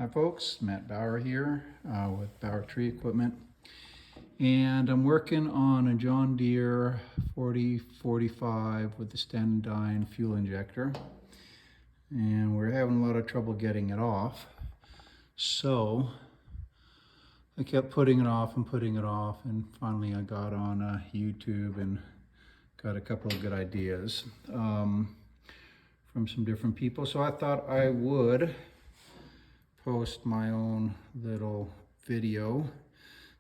Hi folks, Matt Bauer here with Bauer Tree Equipment, and I'm working on a John Deere 4045 with the Stanadyne fuel injector, and we're having a lot of trouble getting it off. So I kept putting it off, and finally I got on YouTube and got a couple of good ideas from some different people. So I thought I would post my own little video.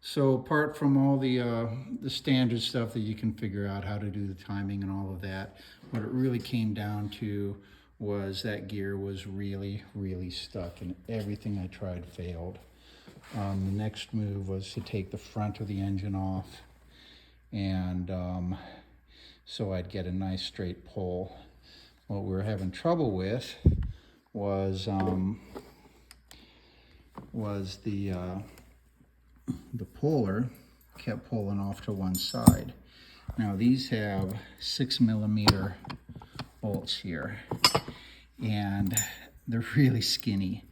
So apart from all the standard stuff that you can figure out how to do the timing and all of that, what it really came down to was that gear was really stuck, and everything I tried failed. The next move was to take the front of the engine off, and so I'd get a nice straight pull. What we were having trouble with was the puller kept pulling off to one side. Now these have 6mm bolts here, and they're really skinny.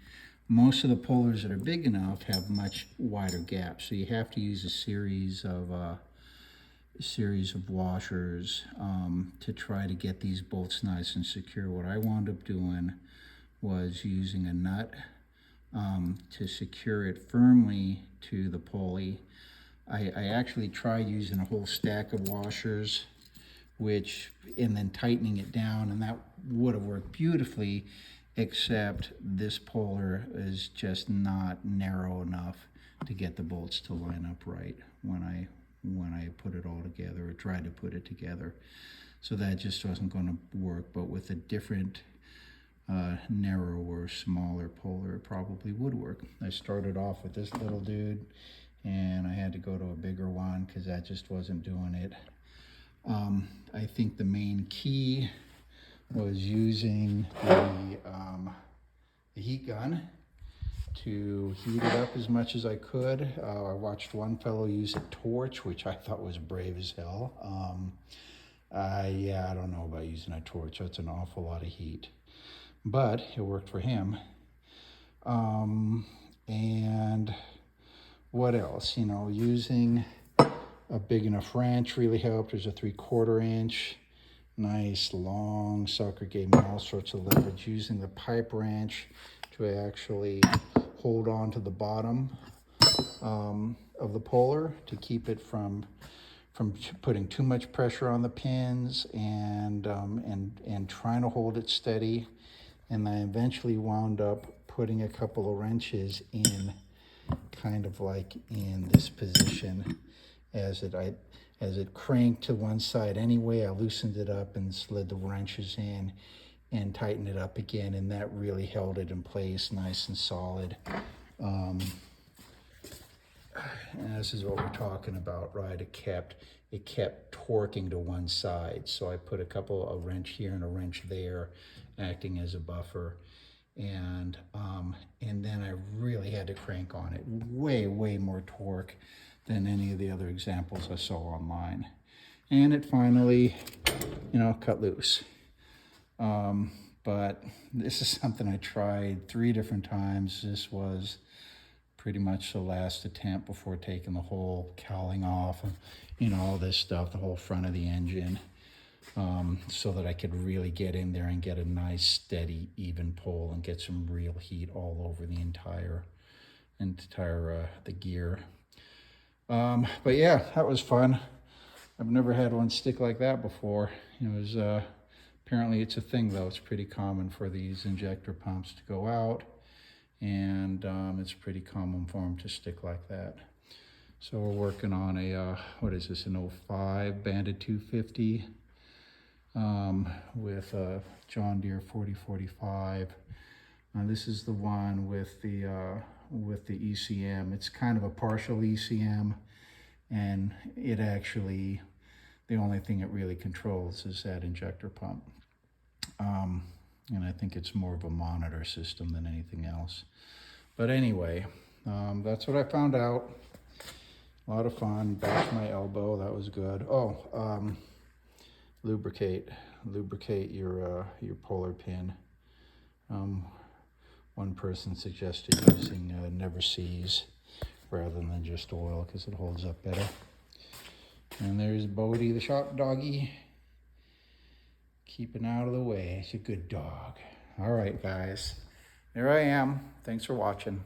Most of the pullers that are big enough have much wider gaps, so you have to use a series of washers to try to get these bolts nice and secure. What I wound up doing was using a nut to secure it firmly to the pulley. I actually tried using a whole stack of washers, and then tightening it down, and that would have worked beautifully, except this puller is just not narrow enough to get the bolts to line up right when I put it all together, or tried to put it together. So that just wasn't going to work. But with a different narrower, smaller puller, it probably would work. I started off with this little dude, and I had to go to a bigger one because that just wasn't doing it. I think the main key was using the heat gun to heat it up as much as I could. I watched one fellow use a torch, which I thought was brave as hell. I don't know about using a torch. That's an awful lot of heat. But it worked for him. And what else? You know, using a big enough wrench really helped. There's a 3/4 inch. Nice long sucker, gave me all sorts of leverage. Using the pipe wrench to actually hold on to the bottom of the puller to keep it from putting too much pressure on the pins, and trying to hold it steady. And I eventually wound up putting a couple of wrenches in, kind of like in this position. As it cranked to one side anyway, I loosened it up and slid the wrenches in and tightened it up again, and that really held it in place nice and solid. And this is what we're talking about, right? It kept torquing to one side. So I put a wrench here and a wrench there, acting as a buffer. And then I really had to crank on it. Way more torque than any of the other examples I saw online. And it finally, cut loose. But this is something I tried 3 different times. This was pretty much the last attempt before taking the whole cowling off, and all this stuff, the whole front of the engine, so that I could really get in there and get a nice steady even pull and get some real heat all over the entire the gear. But yeah, that was fun. I've never had one stick like that before. It was apparently it's a thing though. It's pretty common for these injector pumps to go out, and it's pretty common for them to stick like that. So we're working on a what is this, an 05 Bandit 250 with a John Deere 4045. This is the one with the ECM. It's kind of a partial ECM, and it actually, the only thing it really controls is that injector pump. And I think it's more of a monitor system than anything else. But anyway, that's what I found out. A lot of fun. Bashed my elbow. That was good. Oh, lubricate your puller pin. One person suggested using Never Seas rather than just oil because it holds up better. And there's Bodie, the shop doggy, keeping out of the way. He's a good dog. All right, guys. There I am. Thanks for watching.